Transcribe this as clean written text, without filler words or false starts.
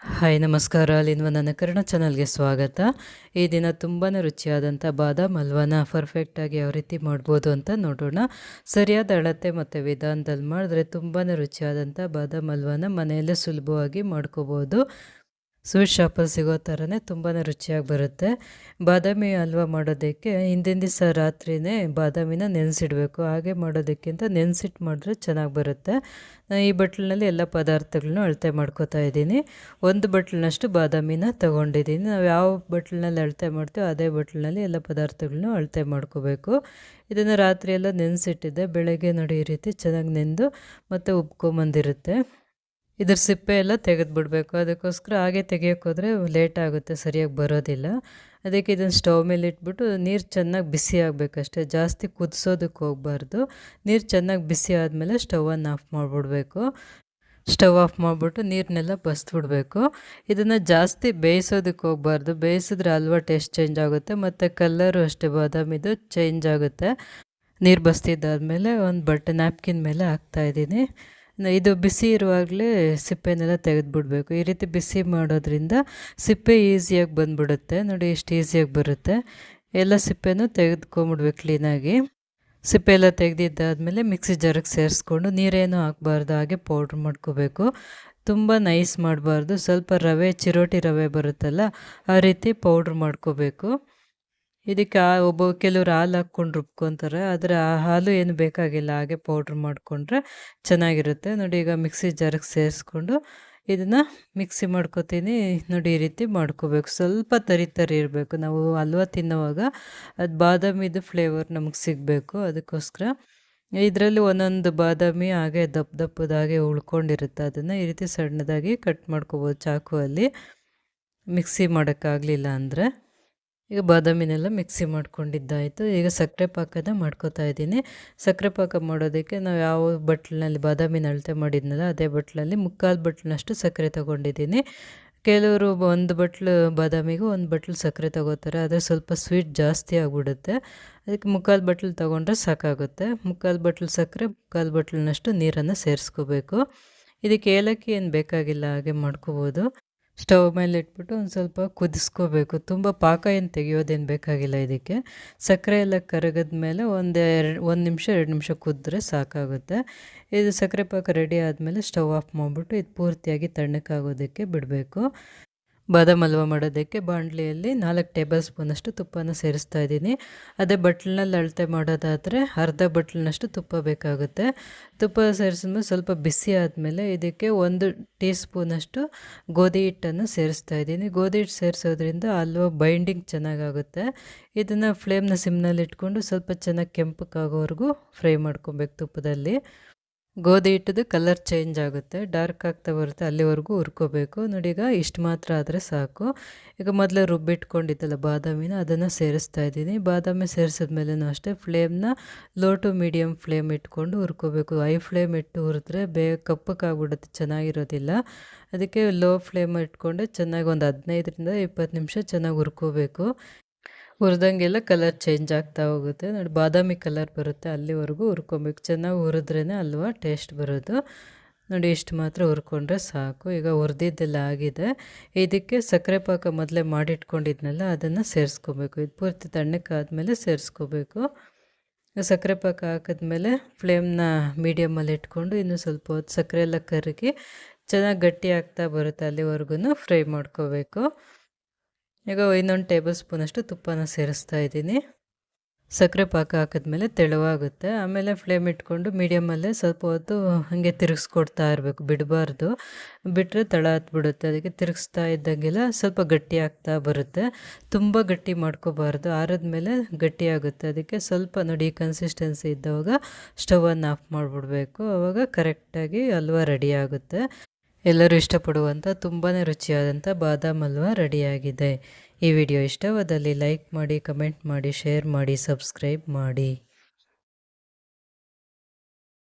Hi ನಮಸ್ಕಾರ. ಅಲ್ಲಿಂದ ನನ್ನ ಕನ್ನಡ ಚಾನಲ್ಗೆ ಸ್ವಾಗತ. ಈ ದಿನ ತುಂಬಾ ರುಚಿಯಾದಂಥ ಬಾದಾಮ್ ಹಲ್ವಾನ ಪರ್ಫೆಕ್ಟಾಗಿ ಯಾವ ರೀತಿ ಮಾಡ್ಬೋದು ಅಂತ ನೋಡೋಣ. ಸರಿಯಾದ ಅಳತೆ ಮತ್ತು ವಿಧಾನದಲ್ಲಿ ಮಾಡಿದ್ರೆ ತುಂಬಾ ರುಚಿಯಾದಂಥ ಬಾದಾಮ್ ಹಲ್ವಾನ ಮನೆಯಲ್ಲೇ ಸುಲಭವಾಗಿ ಮಾಡ್ಕೋಬೋದು. ಸ್ವೀಟ್ ಶಾಪಲ್ಲಿ ಸಿಗೋ ಥರನೇ ತುಂಬಾ ರುಚಿಯಾಗಿ ಬರುತ್ತೆ. ಬಾದಾಮಿ ಹಲ್ವ ಮಾಡೋದಕ್ಕೆ ಹಿಂದಿನ ದಿವಸ ರಾತ್ರಿಯೇ ಬಾದಾಮಿನ ನೆನೆಸಿಡಬೇಕು. ಹಾಗೆ ಮಾಡೋದಕ್ಕಿಂತ ನೆನೆಸಿಟ್ಟು ಮಾಡಿದ್ರೆ ಚೆನ್ನಾಗಿ ಬರುತ್ತೆ. ಈ ಬಟ್ಲಿನಲ್ಲಿ ಎಲ್ಲ ಪದಾರ್ಥಗಳನ್ನೂ ಅಳತೆ ಮಾಡ್ಕೋತಾ ಇದ್ದೀನಿ. ಒಂದು ಬಟ್ಲಿನಷ್ಟು ಬಾದಾಮಿನ ತೊಗೊಂಡಿದ್ದೀನಿ. ನಾವು ಯಾವ ಬಟ್ಲಿನಲ್ಲಿ ಅಳತೆ ಮಾಡ್ತೀವೋ ಅದೇ ಬಟ್ಲಿನಲ್ಲಿ ಎಲ್ಲ ಪದಾರ್ಥಗಳನ್ನೂ ಅಳತೆ ಮಾಡ್ಕೋಬೇಕು. ಇದನ್ನು ರಾತ್ರಿ ಎಲ್ಲ ನೆನೆಸಿಟ್ಟಿದ್ದೆ. ಬೆಳಗ್ಗೆ ನೋಡಿ ಈ ರೀತಿ ಚೆನ್ನಾಗಿ ನೆಂದು ಮತ್ತು ಉಬ್ಕೊಂಬಂದಿರುತ್ತೆ. ಇದ್ರ ಸಿಪ್ಪೆ ಎಲ್ಲ ತೆಗೆದುಬಿಡ್ಬೇಕು. ಅದಕ್ಕೋಸ್ಕರ ಹಾಗೆ ತೆಗಿಯೋಕ್ಕೋದ್ರೆ ಲೇಟ್ ಆಗುತ್ತೆ, ಸರಿಯಾಗಿ ಬರೋದಿಲ್ಲ. ಅದಕ್ಕೆ ಇದನ್ನು ಸ್ಟವ್ ಮೇಲೆ ಇಟ್ಬಿಟ್ಟು ನೀರು ಚೆನ್ನಾಗಿ ಬಿಸಿ ಆಗಬೇಕಷ್ಟೇ, ಜಾಸ್ತಿ ಕುದಿಸೋದಕ್ಕೆ ಹೋಗಬಾರ್ದು. ನೀರು ಚೆನ್ನಾಗಿ ಬಿಸಿ ಆದಮೇಲೆ ಸ್ಟವನ್ನು ಆಫ್ ಮಾಡಿಬಿಡ್ಬೇಕು. ಸ್ಟವ್ ಆಫ್ ಮಾಡಿಬಿಟ್ಟು ನೀರನ್ನೆಲ್ಲ ಬಸ್ಬಿಡ್ಬೇಕು. ಇದನ್ನು ಜಾಸ್ತಿ ಬೇಯಿಸೋದಕ್ಕೆ ಹೋಗಬಾರ್ದು. ಬೇಯಿಸಿದ್ರೆ ಹಲ್ವ ಟೇಸ್ಟ್ ಚೇಂಜ್ ಆಗುತ್ತೆ ಮತ್ತು ಕಲ್ಲರು ಅಷ್ಟೇ ಬಾದಾಮಿದು ಚೇಂಜ್ ಆಗುತ್ತೆ. ನೀರು ಬಸ್ತಿದ್ದಾದಮೇಲೆ ಒಂದು ನ್ಯಾಪ್ಕಿನ್ ಮೇಲೆ ಹಾಕ್ತಾಯಿದ್ದೀನಿ. ಇದು ಬಿಸಿ ಇರುವಾಗಲೇ ಸಿಪ್ಪೆನೆಲ್ಲ ತೆಗೆದುಬಿಡ್ಬೇಕು. ಈ ರೀತಿ ಬಿಸಿ ಮಾಡೋದ್ರಿಂದ ಸಿಪ್ಪೆ ಈಸಿಯಾಗಿ ಬಂದುಬಿಡುತ್ತೆ. ನೋಡಿ ಎಷ್ಟು ಈಸಿಯಾಗಿ ಬರುತ್ತೆ. ಎಲ್ಲ ಸಿಪ್ಪೆನೂ ತೆಗೆದುಕೊಂಬಿಡ್ಬೇಕು ಕ್ಲೀನಾಗಿ. ಸಿಪ್ಪೆ ಎಲ್ಲ ತೆಗೆದಿದ್ದಾದಮೇಲೆ ಮಿಕ್ಸಿ ಜಾರಿಗೆ ಸೇರಿಸ್ಕೊಂಡು ನೀರೇನೂ ಹಾಕಬಾರ್ದು, ಹಾಗೆ ಪೌಡ್ರ್ ಮಾಡ್ಕೋಬೇಕು. ತುಂಬ ನೈಸ್ ಮಾಡಬಾರ್ದು. ಸ್ವಲ್ಪ ರವೆ, ಚಿರೋಟಿ ರವೆ ಬರುತ್ತಲ್ಲ, ಆ ರೀತಿ ಪೌಡ್ರ್ ಮಾಡ್ಕೋಬೇಕು. ಇದಕ್ಕೆ ಕೆಲವ್ರು ಹಾಲು ಹಾಕ್ಕೊಂಡು ರುಬ್ಕೊತಾರೆ, ಆದರೆ ಆ ಹಾಲು ಏನು ಬೇಕಾಗಿಲ್ಲ, ಹಾಗೆ ಪೌಡ್ರ್ ಮಾಡಿಕೊಂಡ್ರೆ ಚೆನ್ನಾಗಿರುತ್ತೆ. ನೋಡಿ ಈಗ ಮಿಕ್ಸಿ ಜಾರಿಗೆ ಸೇರಿಸ್ಕೊಂಡು ಇದನ್ನು ಮಿಕ್ಸಿ ಮಾಡ್ಕೊತೀನಿ. ನೋಡಿ ಈ ರೀತಿ ಮಾಡ್ಕೋಬೇಕು. ಸ್ವಲ್ಪ ತರಿ ಇರಬೇಕು. ನಾವು ಹಲ್ವ ತಿನ್ನೋವಾಗ ಅದು ಬಾದಾಮಿದು ಫ್ಲೇವರ್ ನಮಗೆ ಸಿಗಬೇಕು. ಅದಕ್ಕೋಸ್ಕರ ಇದರಲ್ಲಿ ಒಂದೊಂದು ಬಾದಾಮಿ ಹಾಗೆ ದಪ್ಪದಾಗೆ ಉಳ್ಕೊಂಡಿರುತ್ತೆ. ಅದನ್ನು ಈ ರೀತಿ ಸಣ್ಣದಾಗಿ ಕಟ್ ಮಾಡ್ಕೋಬೋದು ಚಾಕುವಲ್ಲಿ, ಮಿಕ್ಸಿ ಮಾಡೋಕ್ಕಾಗಲಿಲ್ಲ ಅಂದರೆ. ಈಗ ಬಾದಾಮಿನೆಲ್ಲ ಮಿಕ್ಸಿ ಮಾಡ್ಕೊಂಡಿದ್ದಾಯಿತು. ಈಗ ಸಕ್ಕರೆ ಪಾಕನ ಮಾಡ್ಕೋತಾ ಇದ್ದೀನಿ. ಸಕ್ಕರೆ ಪಾಕ ಮಾಡೋದಕ್ಕೆ ನಾವು ಯಾವ ಬಟ್ಲಿನಲ್ಲಿ ಬಾದಾಮಿನ ಅಳತೆ ಮಾಡಿದ್ನಲ್ಲ ಅದೇ ಬಟ್ಲಲ್ಲಿ 3/4 ಬಟ್ಲಿನಷ್ಟು ಸಕ್ಕರೆ ತೊಗೊಂಡಿದ್ದೀನಿ. ಕೆಲವರು 1 ಬಟ್ಲು ಬಾದಾಮಿಗೂ 1 ಬಟ್ಲು ಸಕ್ಕರೆ ತೊಗೋತಾರೆ, ಆದರೆ ಸ್ವಲ್ಪ ಸ್ವೀಟ್ ಜಾಸ್ತಿ ಆಗಿಬಿಡುತ್ತೆ. ಅದಕ್ಕೆ 3/4 ಬಟ್ಲು ತೊಗೊಂಡ್ರೆ ಸಾಕಾಗುತ್ತೆ. 3/4 ಬಟ್ಲು ಸಕ್ಕರೆ, 3/4 ಬಟ್ಲಿನಷ್ಟು ನೀರನ್ನು ಸೇರಿಸ್ಕೋಬೇಕು. ಇದಕ್ಕೆ ಏಲಕ್ಕಿ ಏನು ಬೇಕಾಗಿಲ್ಲ, ಹಾಗೆ ಮಾಡ್ಕೋಬೋದು. ಸ್ಟವ್ ಮೇಲೆ ಇಟ್ಬಿಟ್ಟು ಒಂದು ಸ್ವಲ್ಪ ಕುದಿಸ್ಕೋಬೇಕು. ತುಂಬ ಪಾಕ ಏನು ತೆಗಿಯೋದೇನು ಬೇಕಾಗಿಲ್ಲ ಇದಕ್ಕೆ. ಸಕ್ಕರೆ ಎಲ್ಲ ಕರಗಿದ ಮೇಲೆ 1 ನಿಮಿಷ 2 ನಿಮಿಷ ಕುದಿದ್ರೆ ಸಾಕಾಗುತ್ತೆ. ಇದು ಸಕ್ಕರೆ ಪಾಕ ರೆಡಿ ಆದಮೇಲೆ ಸ್ಟವ್ ಆಫ್ ಮಾಡಿಬಿಟ್ಟು ಇದು ಪೂರ್ತಿಯಾಗಿ ತಣ್ಣಕ್ಕಾಗೋದಕ್ಕೆ ಬಿಡಬೇಕು. ಬಾದಾಮ್ ಹಲ್ವ ಮಾಡೋದಕ್ಕೆ ಬಾಣಲಿಯಲ್ಲಿ 4 ಟೇಬಲ್ ಸ್ಪೂನಷ್ಟು ತುಪ್ಪನ ಸೇರಿಸ್ತಾ ಇದ್ದೀನಿ. ಅದೇ ಬಟ್ಲಿನಲ್ಲಿ ಅಳತೆ ಮಾಡೋದಾದರೆ ಅರ್ಧ ಬಟ್ಲಿನಷ್ಟು ತುಪ್ಪ ಬೇಕಾಗುತ್ತೆ. ತುಪ್ಪ ಸೇರಿಸಿದ್ಮೇಲೆ ಸ್ವಲ್ಪ ಬಿಸಿ ಆದಮೇಲೆ ಇದಕ್ಕೆ 1 ಟೀ ಸ್ಪೂನಷ್ಟು ಗೋಧಿ ಹಿಟ್ಟನ್ನು ಸೇರಿಸ್ತಾ ಇದ್ದೀನಿ. ಗೋಧಿ ಹಿಟ್ಟು ಸೇರಿಸೋದ್ರಿಂದ ಹಲ್ವ ಬೈಂಡಿಂಗ್ ಚೆನ್ನಾಗಾಗುತ್ತೆ. ಇದನ್ನು ಫ್ಲೇಮ್ನ ಸಿಮ್ನಲ್ಲಿ ಇಟ್ಕೊಂಡು ಸ್ವಲ್ಪ ಚೆನ್ನಾಗಿ ಕೆಂಪಕ್ಕಾಗೋವರೆಗೂ ಫ್ರೈ ಮಾಡ್ಕೊಬೇಕು ತುಪ್ಪದಲ್ಲಿ. ಗೋಧಿ ಹಿಟ್ಟದು ಕಲರ್ ಚೇಂಜ್ ಆಗುತ್ತೆ, ಡಾರ್ಕ್ ಆಗ್ತಾ ಬರುತ್ತೆ, ಅಲ್ಲಿವರೆಗೂ ಹುರ್ಕೋಬೇಕು. ನೋಡಿ ಈಗ ಇಷ್ಟು ಮಾತ್ರ ಆದರೆ ಸಾಕು. ಈಗ ಮೊದಲೇ ರುಬ್ಬಿಟ್ಕೊಂಡಿದ್ದಲ್ಲ ಬಾದಾಮಿನ, ಅದನ್ನು ಸೇರಿಸ್ತಾ ಇದ್ದೀನಿ. ಬಾದಾಮಿ ಸೇರಿಸಿದ್ಮೇಲೆನೂ ಅಷ್ಟೇ ಫ್ಲೇಮ್ನ ಲೋ ಟು ಮೀಡಿಯಮ್ ಫ್ಲೇಮ್ ಇಟ್ಕೊಂಡು ಹುರ್ಕೋಬೇಕು. ಹೈ ಫ್ಲೇಮ್ ಇಟ್ಟು ಹುರಿದ್ರೆ ಕಪ್ಪಕ್ಕಾಗ್ಬಿಡುತ್ತೆ, ಚೆನ್ನಾಗಿರೋದಿಲ್ಲ. ಅದಕ್ಕೆ ಲೋ ಫ್ಲೇಮ್ ಇಟ್ಕೊಂಡೆ ಚೆನ್ನಾಗಿ ಒಂದು 15ರಿಂದ 20 ನಿಮಿಷ ಚೆನ್ನಾಗಿ ಹುರ್ಕೋಬೇಕು. ಹುರಿದಂಗೆಲ್ಲ ಕಲರ್ ಚೇಂಜ್ ಆಗ್ತಾ ಹೋಗುತ್ತೆ. ನೋಡಿ ಬಾದಾಮಿ ಕಲರ್ ಬರುತ್ತೆ, ಅಲ್ಲಿವರೆಗೂ ಹುರ್ಕೊಬೇಕು. ಚೆನ್ನಾಗಿ ಹುರಿದ್ರೇ ಅಲ್ವಾ ಟೇಸ್ಟ್ ಬರೋದು. ನೋಡಿ ಇಷ್ಟು ಮಾತ್ರ ಹುರ್ಕೊಂಡ್ರೆ ಸಾಕು. ಈಗ ಹುರಿದಿದ್ದೆಲ್ಲ ಆಗಿದೆ. ಇದಕ್ಕೆ ಸಕ್ಕರೆ ಪಾಕ ಮೊದಲೇ ಮಾಡಿಟ್ಕೊಂಡಿದ್ನಲ್ಲ ಅದನ್ನು ಸೇರಿಸ್ಕೋಬೇಕು. ಇದು ಪೂರ್ತಿ ತಣ್ಣಕ್ಕಾದ್ಮೇಲೆ ಸೇರಿಸ್ಕೋಬೇಕು. ಸಕ್ಕರೆ ಪಾಕ ಹಾಕಿದ್ಮೇಲೆ ಫ್ಲೇಮ್ನ ಮೀಡಿಯಮಲ್ಲಿ ಇಟ್ಕೊಂಡು ಇನ್ನು ಸ್ವಲ್ಪ ಹೊತ್ತು ಸಕ್ಕರೆ ಎಲ್ಲ ಕರಗಿ ಚೆನ್ನಾಗಿ ಗಟ್ಟಿ ಆಗ್ತಾ ಬರುತ್ತೆ, ಅಲ್ಲಿವರೆಗೂ ಫ್ರೈ ಮಾಡ್ಕೋಬೇಕು. ಈಗ 1 ಟೇಬಲ್ ಸ್ಪೂನಷ್ಟು ತುಪ್ಪನ ಸೇರಿಸ್ತಾ ಇದ್ದೀನಿ. ಸಕ್ಕರೆ ಪಾಕ ಹಾಕಿದ್ಮೇಲೆ ತೆಳುವಾಗುತ್ತೆ. ಆಮೇಲೆ ಫ್ಲೇಮ್ ಇಟ್ಕೊಂಡು ಮೀಡಿಯಮಲ್ಲೇ ಸ್ವಲ್ಪ ಹೊತ್ತು ಹಾಗೆ ತಿರುಗಿಸ್ಕೊಡ್ತಾ ಇರಬೇಕು, ಬಿಡಬಾರ್ದು. ಬಿಟ್ಟರೆ ತಳ ಹತ್ಬಿಡುತ್ತೆ. ಅದಕ್ಕೆ ತಿರುಗಿಸ್ತಾ ಇದ್ದಂಗೆಲ್ಲ ಸ್ವಲ್ಪ ಗಟ್ಟಿ ಆಗ್ತಾ ಬರುತ್ತೆ. ತುಂಬ ಗಟ್ಟಿ ಮಾಡ್ಕೋಬಾರ್ದು, ಆರಿದ್ಮೇಲೆ ಗಟ್ಟಿ ಆಗುತ್ತೆ. ಅದಕ್ಕೆ ಸ್ವಲ್ಪ ನೋಡಿ ಈ ಕನ್ಸಿಸ್ಟೆನ್ಸಿ ಇದ್ದವಾಗ ಸ್ಟವನ್ನು ಆಫ್ ಮಾಡಿಬಿಡ್ಬೇಕು. ಆವಾಗ ಕರೆಕ್ಟಾಗಿ ಹಲ್ವ ರೆಡಿ ಆಗುತ್ತೆ. ಎಲ್ಲರೂ ಇಷ್ಟಪಡುವಂಥ ತುಂಬಾ ರುಚಿಯಾದಂಥ ಬಾದಾಮ್ ಹಲ್ವ ರೆಡಿಯಾಗಿದೆ. ಈ ವಿಡಿಯೋ ಇಷ್ಟವಾದಲ್ಲಿ ಲೈಕ್ ಮಾಡಿ, ಕಮೆಂಟ್ ಮಾಡಿ, ಶೇರ್ ಮಾಡಿ, ಸಬ್ಸ್ಕ್ರೈಬ್ ಮಾಡಿ.